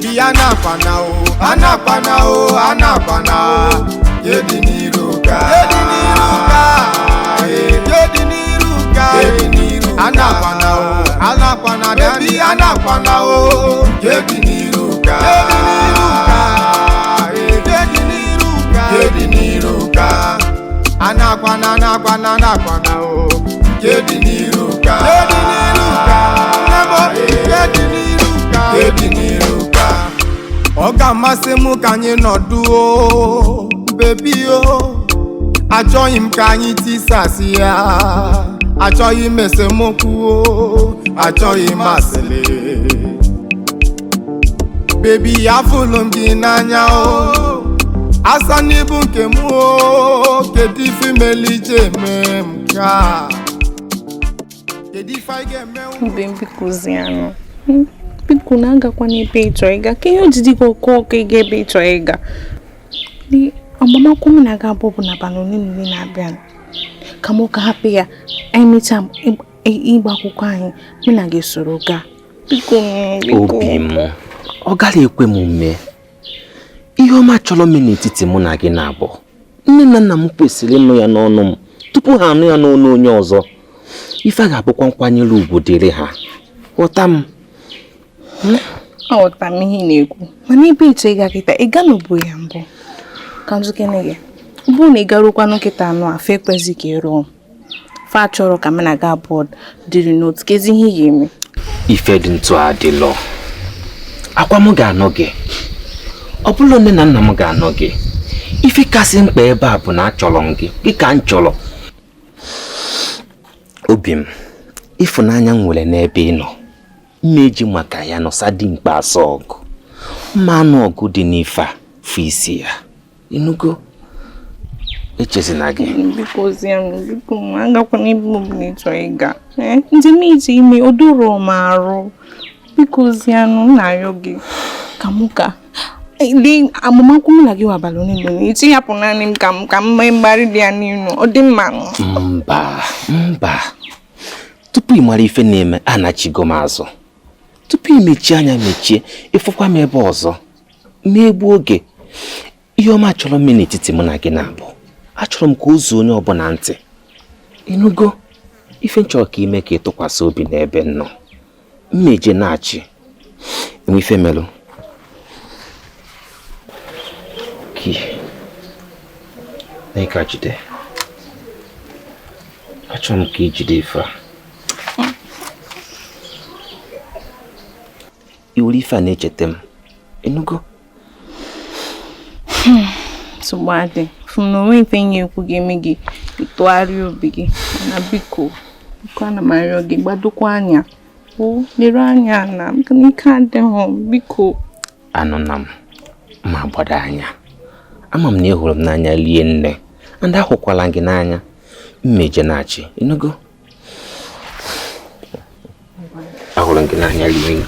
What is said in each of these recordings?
baby anakwana o anakwana o anakwana yedi niruka anakwana o anakwana baby anakwana o yedi niruka anakwana o yedi niruka Oga masị mụ ka anyị nọdụ o bebi o achọghị m ka anyị tisasị ya achọghị m esemokwu o achọghị m asịlị bebi ya fụlụ m gị n'anya o asa n'ibu nke m o kedu ife melije eme m ka kedu ife anyị ga-eme mbikuziano Biko na agakwa n'ebe ịchọ ịga ka ihe ojidi gị ọkụ ịga ebe ịchọ ịga dị agbamakwụkwọ m na-aga abụbụ na abalị niile na-abịa ka m ka hapụ ya anyị mechaa ịgba akwụkwọ anyị mụ na gị soro gaa biko obi m ọ gaghị ekwe m mee ihe ọma chọrọ m n'etiti mụ na gị na-abụ nne na nna m kwesịrị ịnụ ya n'ọnụ m tupu ha anụ ya n'ọnụ onye ọzọ ife a ga-abụkwa nkwanyere ugwu dịrị ha ghọta m aghọtara m ihe ị na-ekwu mana ebe ịchọ ịga kịta ịga n'obodo ya mbụ ka nzukene gị bụ na ị garukwa nkịta anụ afọ ekwezi ka ị rụọ fa chọrọ ka m na ga abụọ dịrị n'otu kezi ihe ị ga-eme ife dị ntụ adịlọ akwa m ga-anọ gị ọ bụla nne na nna m ga-anọ gị ife kasị mkpa ebe a bụ na achọrọ m gị ka m chọrọ obi m ịfụnanya m nwere n'ebe ị nọ mmeji maka ya nọsa dị mkpa asa ọgụ mmanụ ọgụ dị n'ife a fụ isi ya ịnụgo echezina gị biko agakwa n'ebe ọbụla ịchọ ịga ndị m iji ime odoro m arụ biko zianụ na-arịọ gị ka mụ ka dị agbamakwụkwọ m na gị wabalị niile na iti hapụ naanị m ka m mee mgbarị dị ya n'ilu ọ dị mma mba tupu ị mara ife na-eme anachigo m azụ tupu imechie anya mechie ịfụkwa m ebe ọzọ megbu oge ihe ọma chọrọ m n'etiti mụ na gị na-abụ achọrọ m ka o zuo onye ọbụla ntị ịnụgo ife nchọrọ ka ime ka ị tụkwasị obi n'ebe m nọ mmeje na-achị enwe ife melụ ki na ịka jide achọrọ m ka ị jide ife a iwere ife a na-echeta m ịnụgo tụgbadị fụm na onwe ife nye ekwu ga-eme gị ịtụgharịa obi gị na biko ana m arịọ gị gbadokwa anya o lere anya na ike adịghị biko anụ na m ma gbado anya ama m na ị hụrụ m n'anya lie nne ndị ahụkwala gị n'anya mmeje na-achị ịnụgo ahụrụ m gị n'anya lie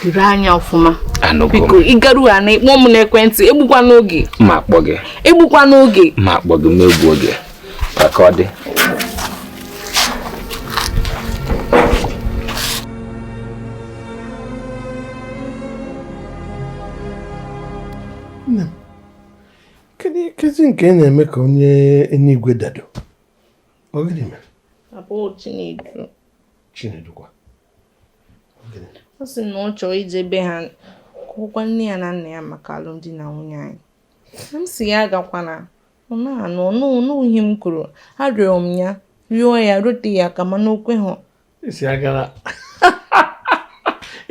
lere anya ọfụma anụgo biko ịgaru ha na ịkpọ m n'ekwentị egbukwa n'oge ma akpọ gị egbukwa n'oge ma akpọ gị ma egbu oge ka ọ dị nne m kezi nke na-eme ka onye enigwe dado ọ gịnị mere abụọ Chinedu kwa ọ sị na ọ chọrọ ije be ha kwụkwa nne ya na nna ya maka alụmdi na nwunye anyị m si ya agakwana ọ na-anụ ihe m kwuru arịọ m ya rịọ ya rote ya ka mana okwe ha isi agara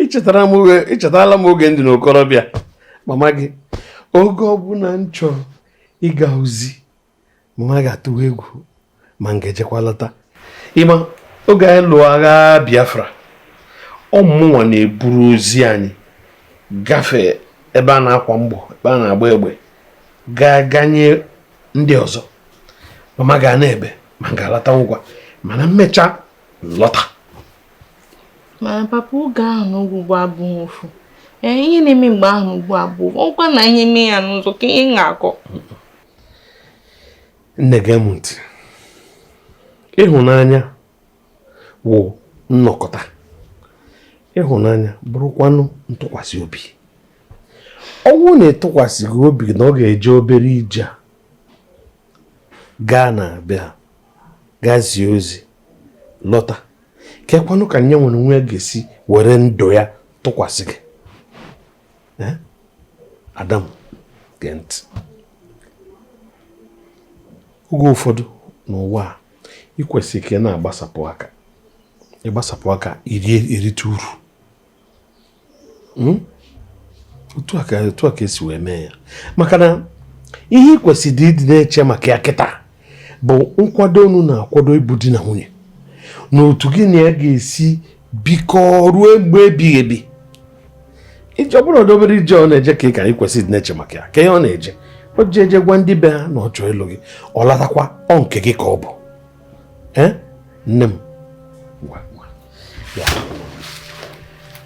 ichetala m oge ndị n'okorobịa mama gị oge ọbụla m chọrọ ịga ozi mama ga-atụwa egwu ma ngejekwa lọta ịma oge anyị lụọ agha Biafra ọmụnwa na-eburu ozi anyị gafee ebe a na-akwa mgbọ ebe a na-agba egbe ganye ndị ọzọ mama ga na-ebe ma ga-alata ngwa mana mmecha lọta mana papa oge ahụ n'ogwugwu abụghị ofu ihe na-eme mgbe ahụ ugbu abụọ ọkwa na ihe mee ya n'ụzọ ka ihe na-akọ nne gị m ntị ịhụnanya wụ nnọkọta ịhụnanya bụrụkwanụ ntụkwasị obi. Ọnwụ na-etụkwasịghị obi na ọ ga-eje obere ije a gaa na abịa gaa zie ozi lọta, kekwanụ ka nye nwere nwa ga-esi were ndụ ya tụkwasị gị. Adam, gee ntị. Oge ụfọdụ n'ụwa a ị kwesịrị ka ị na-agbasapụ aka, ịgbasapụ aka irite uru. Otu a ka esi wee mee ya, maka na ihe ị kwesịrị ịdị na-eche maka ya kịta bụ nkwado unu na-akwado ịbụ di na nwunye, na otu gị na ya ga-esi bikọ ruo mgbe ebighị ebi. Ije ọ bụrụ obere ije ọ na-eje ka ị ka anyị kwesịrị ịdị na-eche maka ya, ka ihe ọ na-eje o ji eje gwa ndị be ha na ọ chọọ ịlụ gị, ọ latakwa ọ nke gị ka ọ bụ. Nne m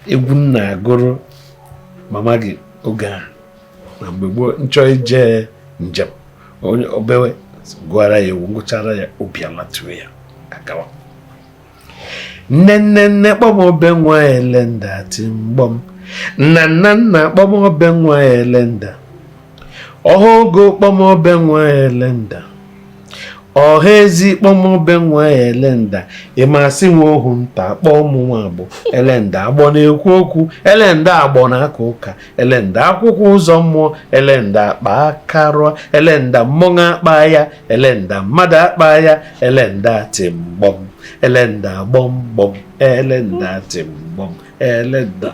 egwu m na-agụrụ mama gị oge a na mgbe gboo nchọ ije njem onye obewe gụara ya ewu ngụchara ya obi alatuo ya agawa. Nne kpọm obe nwa elenda ti mgbọm, nna kpọm obe nwa elenda, ọhụgo kpọm obe nwa elenda, ọha ezi kpọm obe nwa elenda, ịmasị nwa ohu nta kpọọ ụmụ nwa agbọ elenda, agbọ na-ekwu okwu elenda, agbọ na-aka ụka elenda, akwụkwọ ụzọ mmụọ elenda, akpa aka rụọ elenda, mmọnwụ akpa ya elenda, mmadụ akpa ya elenda, timgbọm elenda, gbọmgbọm elenda, timgbọm elenda.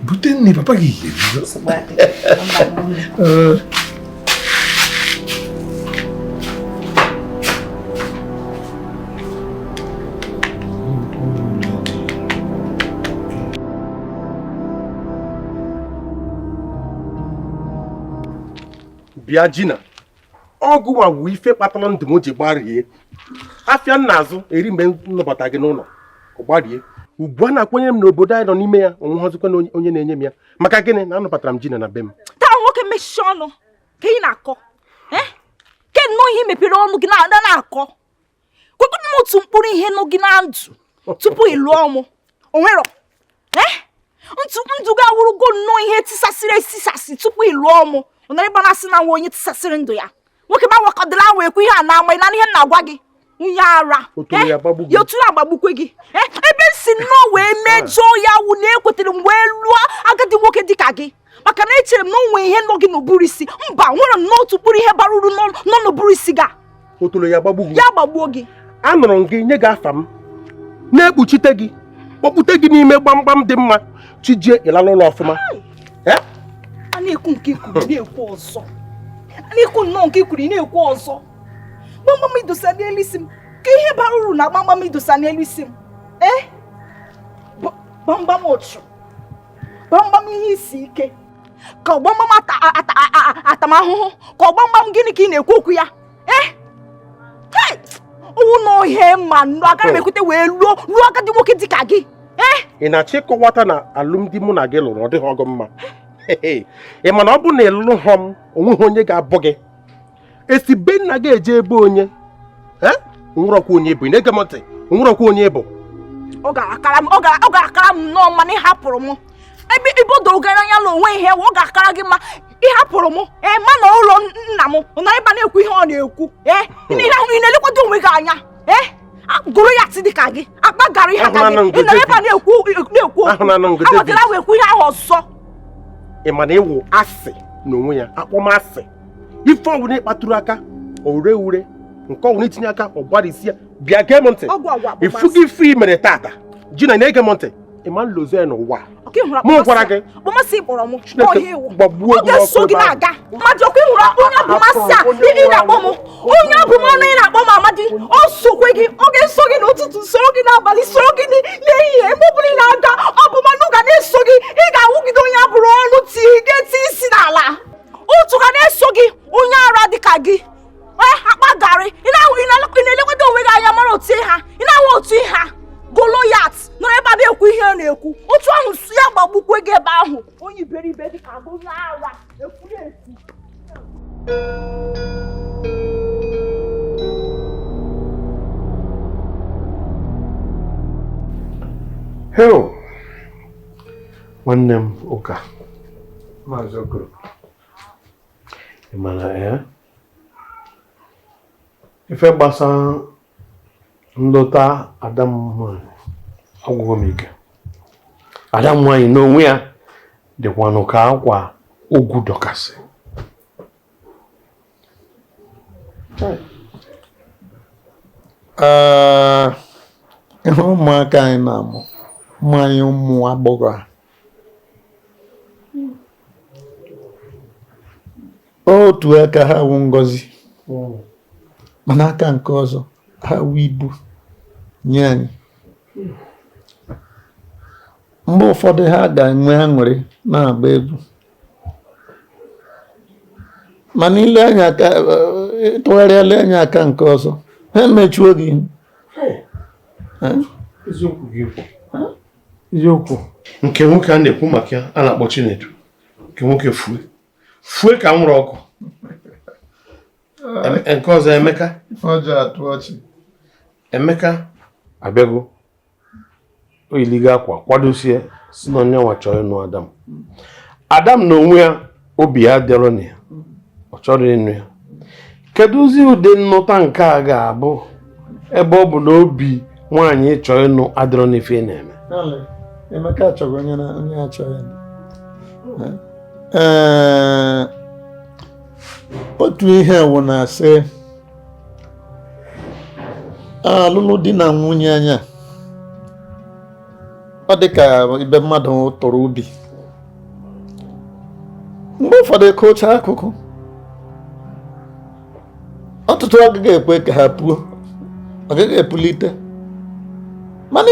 Bute nne papa gị bịa Gina, ọgụ nwa ife kpatara ndụ m ji gbarie afịa nna azụ eri mgbe m nọbata gị n'ụlọ gbarie. Ugbu a na-akwenye m n'obodo anyị nọ n'ime ya onwehọzikwa na onye na-enye m ya, maka gịnị na anọbatara m Gina na be m. Taa nwoke mechie ọnụ ka ị na-akọ ke nnọọ ihe mepere ọnụ gị na-akọ kwekwana m otu mkpụrụ ihe nụ gị na ndụ tupu ị lụọ mụ onwero ndụ ga-awụrụgo nnọọ ihe tisasịrị esisasị tupu ị lụọ mụ. Ọ nara ịgba na-asị na nwa onye tisasịrị ndụ ya nwoke ma wakọdịla ahụ ekwu ihe a na-agba na ihe na-agwa gị onye ara ya otu agbagbukwe gị ebe si nnọọ wee mejọọ ya wụ na ekwetere m wee lụọ agadi nwoke dịka gị, maka na echere m na onwe ihe nọ gị n'ụbụrụ isi. Mba, nwere m n'otu kpụrụ ihe bara uru nọ n'ụbụrụ isi ga ya gbagbuo gị. Anụrụ m gị nye gị afa m na-ekpuchite gị kpọkpute gị n'ime gbamgbam dị mma chijie ịlala ụlọ ọfụma. A na-ekwu nke ikwuru na-ekwu ọzọ, a na-ekwu nnọọ nke ikwuru na-ekwu ọzọ. Gbamgbam idosa n'elu isi m, ka ihe bara uru na gbamgbam idosa n'elu isi m. Gbamgbam ụchụ, gbamgbam ihe isi ike, ka gbamgbam atamahụhụ, ka gbamgbam gịnị ka ị na-ekwu okwu ya. Owu n'ohe ma nnụ agaghị m ekwute wee lụọ agadi nwoke dịka gị. Ị na-achọ ịkọwata na alụmdi mụ na gị lụrụ ọ dịghị ọgọ mma? Ị ma na ọ bụ na ịlụrụ ha m onweghị onye ga-abụ gị. Esi be nna gị eje ebe onye onwerọkwa onye bụ, ị na-ege m ntị, onwerọkwa onye bụ. Ọ ga-akara m nnọọ mma na ịhapụrụ m ebe ibodoro gara anya na onwe ihe ọ ga-akara gị mma ịhapụrụ m ma na ụlọ nna m ọ na ịba na-ekwu ihe ọ na-ekwu ị na-elekwado onwe gị anya gụrụ ya ti dịka gị akpa gara ihe aka gị ị na ịba na-ekwu amatara ahụ ekwu ihe ahụ ọzọ. Ị ma na ịwụ asị n'onwe ya, akpọmasị ife ọbụla ịkpatụrụ aka ore ure nke ọbụla itinye aka ọgbarisi ya. Bịa gee m ntị, ifu gị ife i mere tata Gina, na-ege m ntị. Ị ma nlozo ya n'ụwa mụ gwara gị gbagbuo oge so gị na-aga mmadụ ọkụ ịhụrụ onye abụmasị a ị na-akpọ m onye abụmọnụ ị na-akpọ m Amadi. O sokwe gị, ọ ga-eso gị n'ụtụtụ, soro gị n'abalị, soro gị n'ehihie, ebe ọ bụla ị na-aga ọ bụ manụ ga na-eso gị. Ị ga-awụgide onye abụrụ ọnụ ga-eti isi n'ala, otu ga na-eso gị onye ara dịka gị akpa garị. Ị na-elekwado onwe gị anya mara otu ha, ị na-ahụ otu ha Goloyat nọrọ ebe a na-ekwu ihe ọ na-ekwu, otu ahụ si ya gbagbukwe gị ebe ahụ onye iberibe dịka onye ara ekwuru ekwu. Heo nwanne m ụka Maazị Okoro ị mara ya ife gbasara nlọta ada m nwanyị agwụgwọ m ike. Ada m nwanyị n'onwe ya dịkwanụ ka akwa ogwu dọkasị. Ihe ụmụaka anyị na-amụ mmanya ụmụ agbọghọ a otu aka ha wụ ngọzi mana aka nke ọzọ ha wụ ibu nye anyị. Mgbe ụfọdụ ha ga-enwe aṅụrị na-agba egwu mana ile anya aka tụgharịala anya aka nke ọzọ ha emechuo gị ihu. Eziokwu nke nwoke a na-ekwu maka ya a na-akpọ Chinedu nke nwoke fue ka nwụrụ ọkụ. Nke ọzọ Emeka abịago oyiligo akwa kwadosie si na onye nwa chọrọ ịnụ Adam na onwe ya obi ya dịrọ na ya ọ chọrọ ịnụ ya. Kedụzi ụdị nnụta nke a ga-abụ ebe ọ bụ na obi nwaanyị chọrọ ịnụ adịrọ n'ife na-eme? Emeka achọghị onye achọghị otu ihe wụ na-asị alụlụ di na nwunye anya ọ dị ka ibe mmadụ tụrụ ubi mgbe ụfọdụ kụchaa akụkụ ọtụtụ agaghị ekwe ka ha puo ọ gaghị epulite mana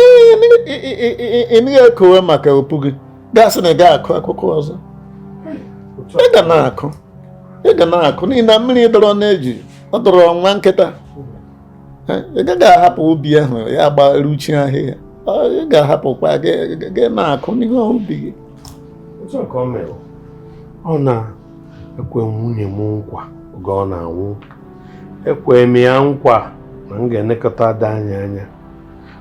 ị naghị ekowe maka opu gị gasị na ị ga-akụ akụkụ ọzọ. Ị ga na-akụ n'ihi na mmiri dọrọ na-eji ọ dọrọ nwa nkịta. Ị gaghị ahapụ ubi ahụ ya gbaruchi ahịhịa, ị ga-ahapụkwa gị na-akụ n'ihe ubi gị. Ọ na-ekwe nwunye m nkwa oge ọ na-anwụ, ekwe m ya nkwa na m ga-elekọta ada anya anya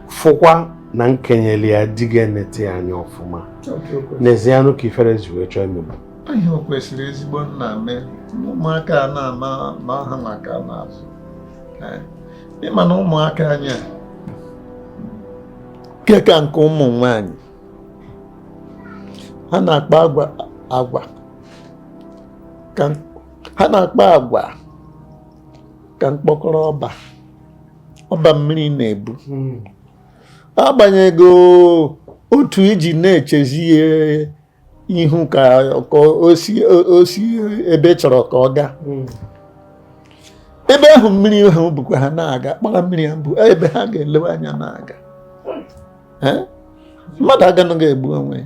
fụkwa na nkenyeli ya di ga-enete ya anya ọfụma. N'ezie anụ ka ifere ji wee chọọ emegbu ihe o kwesịrị ezigbo nna mee ụmụaka na ha maka n'azụ. Ịma na ụmụaka anyị ka nke ụmụ nwanyị ha na-akpa agwa ka mkpọkọrọ ọba mmiri na-ebu. Agbanyeghị otu iji na-echezi ihu ka o si ebe chọrọ ka ọ gaa. Ebe ahụ mmiri ahụ bụkwa ha na-aga kpara mmiri ahụ bụ ebe ha ga-elewe anya na-aga. Mmadụ agaghị egbu onwe ya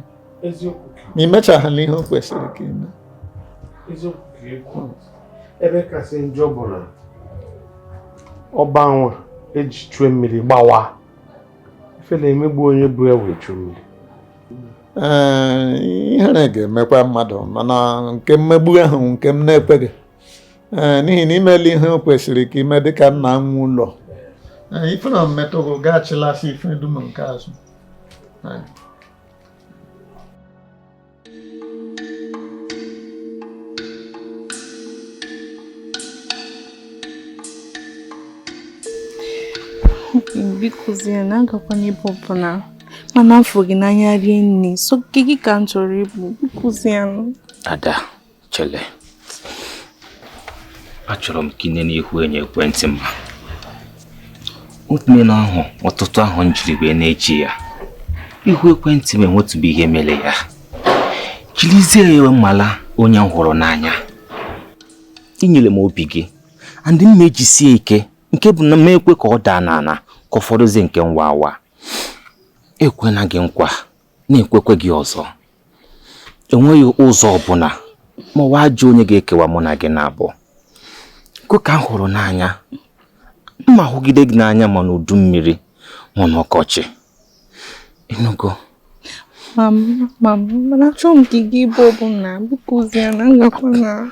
ma imechaghala ihe o kwesịrị ka ime. Ebe kasị njọ bụ na ọba nwa eji chue mmiri gbawa ifele emegbu onye bụ ya wee chuo mmiri. Ihere ga-emekwa mmadụ mana nke mmegbu ahụ nke m na-ekweghị n'ihi na imeli ihe o kwesịrị ka ime dịka nna nwe ụlọ ifere mmetụgụ gaachilasi ife dum nke azụ. Bikozie na agakwana ebe ọbụla mana afọ gị n'anya rie nne so gị ka m chọrọ ịbụ bikozie. Ada chele achọrọ m ka ị n'ihu enye ekwentị m otu na ahụ ọtụtụ ahụ njiri wee na-eji ya ihu ekwentị m enwetụbụ ihe mere ya jirizie ya mmala onye m hụrụ n'anya inyere m obi gị andị m ejisie ike nke bụ na m ekwe ka ọ daa n'ala ka ụfọdụzie nke nwa ekwena gị nkwa na-ekwekwe gị ọzọ. Enweghị ụzọ ọbụla ma ọ ajọ onye ga-ekewa mụ na gị na-abụ kwe ka m hụrụ n'anya mma hụgide gị n'anya ma n'udu mmiri ma n'ọkọchị. Ịnụgo mana achọrọ m ka ị ga ebe ọbụla bikozie na ngakwana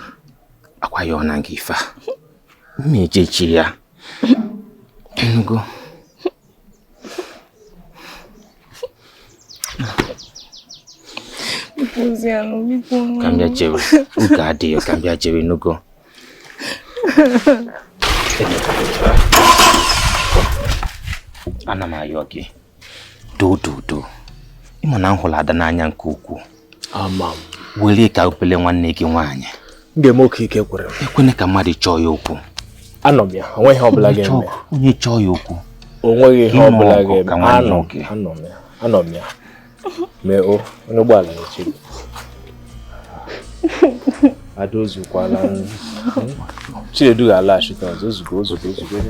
akwa ya ọ na gị ife mma ejechi ya. Ịnụgo Oziano, biko. Kambia chewe. Uka adio, kambia chewe nugo. Ana m ayọ gị. Do. Ịma na nhụla ada n'anya nke ukwuu. Ama m. Were ka opele nwanne gị nwaanyị. Ga-eme oke ike kwere. Ekwene ka mmadụ chọọ ya okwu. Anọ m ya, onweghị ihe ọbụla ga-eme. Onye chọọ ya okwu. Onweghị ihe ọbụla ga-eme. Anọ m ya. Mee o, onye ụgbọala na-eche. Adozukwala Chinedu ga-alaghachite ọzọ. Ozugbo ya.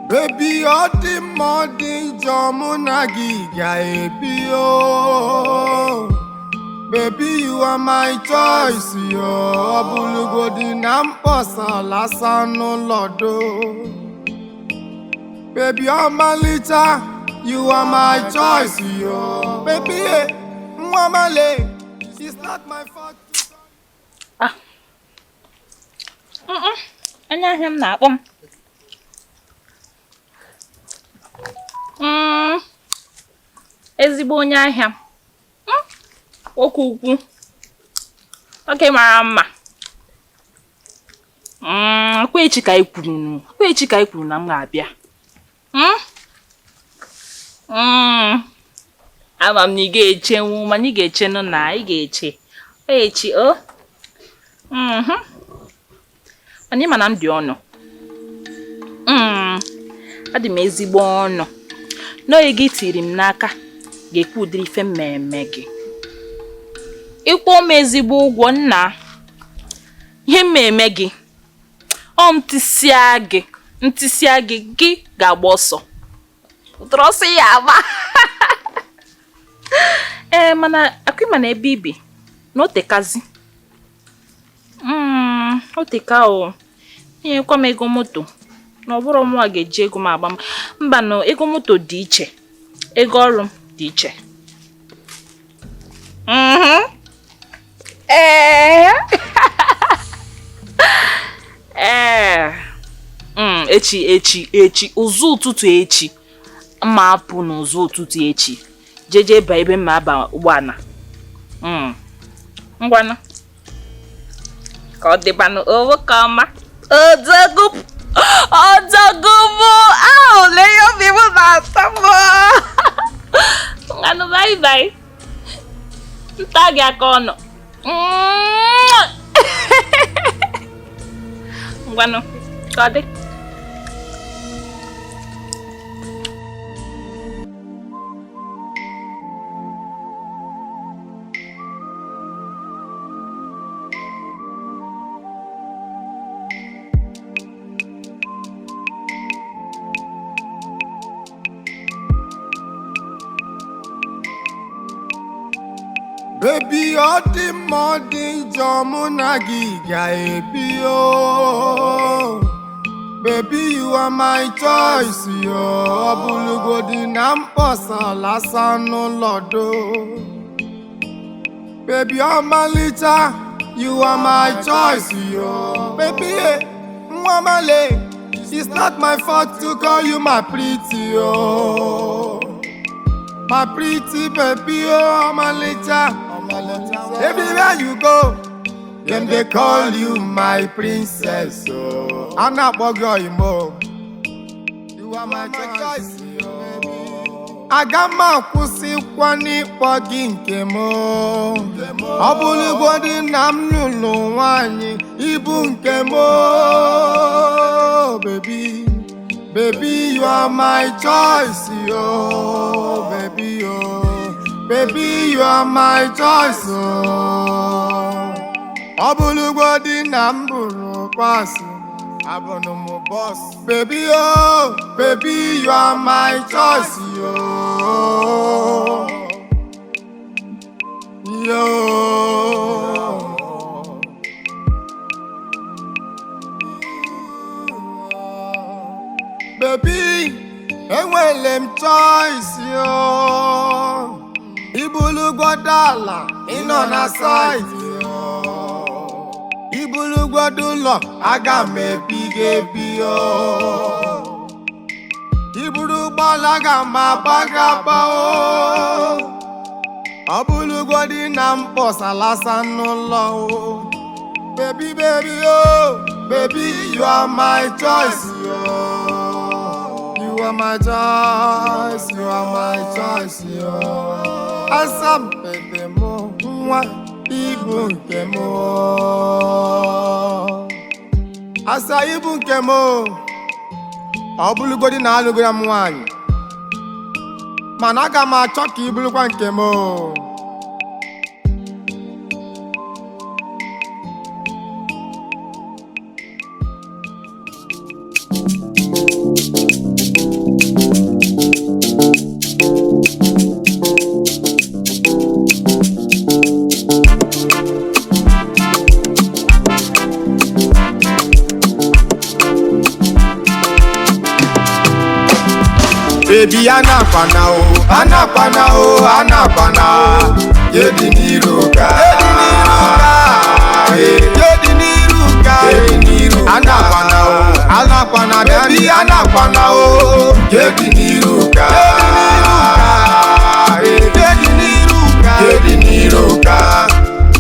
Baby, all the morning, Jomuna Giga, baby, you are my choice, yo. Bulugodi Namposa, Lasano Lodo. Baby, you're my litter, you are my choice, yo. Baby, Mwamale, it's not my fault. Anya him na akpọ m. Ezigbo onye ahịa. Okwu ukwu. Oke mara mma. Kwa echi ka ikwuru na m ga-abịa. Ama m na ị ga-echenwu, ma ị ga-echenụ na ị ga-eche. Echi o. Anyị ma na m dị ọnụ. Adị m ezigbo ọnụ. N'oge gị tiri m n'aka ga-ekwu ụdịrị ife mmemme gị. Ịkwụ m ezigbo ụgwọ nna. Ihe mmemme gị. Ntịsịa gị ga-agba ọsọ. Ụtọrọ ọsọ ya agba. Mana akụma na ebe ibi na otekazi. Oteka o. Nyekwa m ego moto. Na ọ bụrụ mụ a ga-eji ego m agba m. Mba no, ego moto dị iche. Ego ọrụ m dị iche. Echi ụzụ ụtụtụ echi. Mma apụ n'ụzụ ụtụtụ echi. Jeje ba ebe mma aba ụgbọala. Ngwanụ. Ka ọ dịbanụ owo ka ọma. Odogubu. Le yo vivo na tamo. Ngwanụ bye. Nta gị aka ọnụ. Ngwanụ. Ka ọ dị. Baby, all the morning, Jomuna Giga, baby, you are my choice, yo. Bulugodi Namposa, Lasano Lodo. Baby, you're my litter, you are my choice, yo. Baby, Mwamale, it's not my fault to call you my pretty, yo. My pretty baby, oh, my litter. Everywhere you go, them they call you my princess. Oh, I'm not Bogoimo. You are my choice, yo. I got my pussy kwani pogin kemo. Obulu body nam lulu wani ibun kemo. Baby, you are my choice, yo. Baby, yo. Baby, you are my choice, oh. Obulugodi namburu pass, abonumu boss. Baby, oh, baby, you are my choice, yo. ụgbọala ịnọ na saịtị ibulugodo ụlọ aga m epi gị epi iburu ụgbọala aga m agba gị agba ọ bụrụgodị na mkpọsalasa n'ụlọ baby baby baby you are my choice you are my choice you are my choice asa bebe mo nwa ibu nke mo asa ibu nke mo ọ bụrụgodị na alụgoro m nwaanyị mana aga m achọ ka ị bụrụkwa nke m baby anakwana yedi niruka anakwana baby anakwana yedi niruka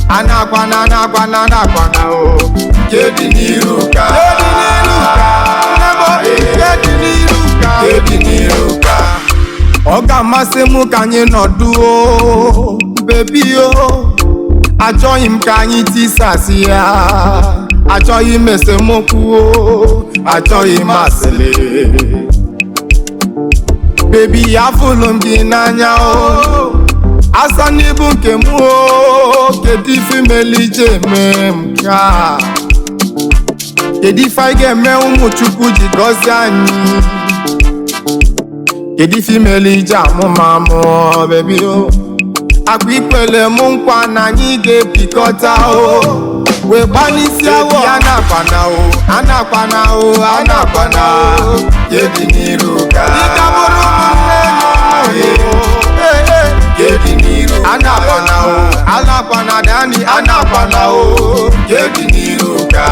anakwana yedi niruka ọ ga-amasị m ka anyị nọdụ bebi achọghị m ka anyị tisasị ya achọghị m esemokwu achọghị m asịlị bebi afụlụ m gị n'anya asa n'ibu nke m kedu ife melije eme m ka kedu ife anyị ga-eme ụmụ Chukwu ji gọzie anyị kedu ife imeli ije amụmamụ bebi akwa ikwele m nkwa na anyị ga-ebikọta wee gbanisi awọ anakwana yedi n'iru ka ịgabụrụ yedi n'iru anakwana dani anakwana yedi n'iru ka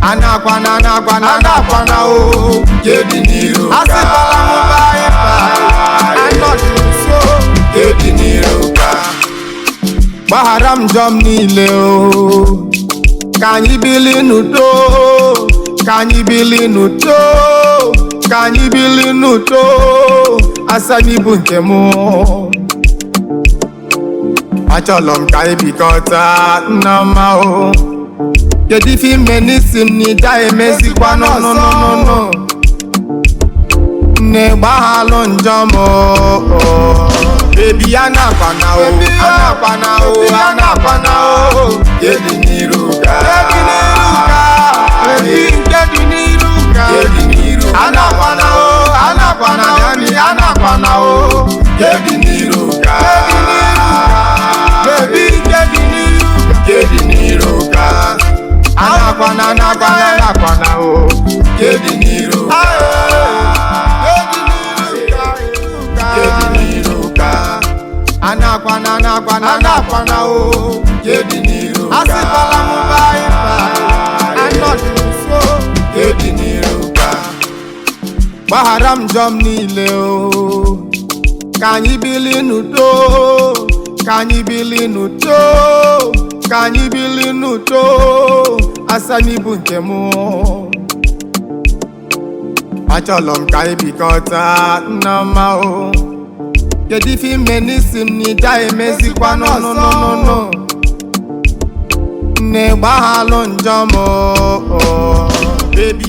anakwana yedi n'iru ka asịkwala m bye anọdụ nso yedi n'iru ka gbaghara m njọ m niile ka anyị bili n'udo ka anyị bili n'udo ka anyị bili n'udo asa n'ibu nke m achọrọ m ka anyị bikọta nneọma kedu ife ime n'isi m n'ịda emezikwa n'ọnụnụnụ nne gbaghalụ njọ m bebi anakwana yedi n'iru ka anakwana yani anakwana yedi n'iru ka bebi yedi n'iru ka anakwana yedi n'iru ka anakwana yedi n'iru ka asịkwala m bye anọdụ nso yedi n'iru ka gbaghara m njọ m niile ka anyị bili n'udo ka anyị bili n'udo ka anyị bili n'udo asa n'ibu nke m achọrọ m ka anyị bikọta nneọma kedu ife ime n'isi m n'ịda emezikwa n'ọnụnụnụ nne gbaghalụ njọ m bebi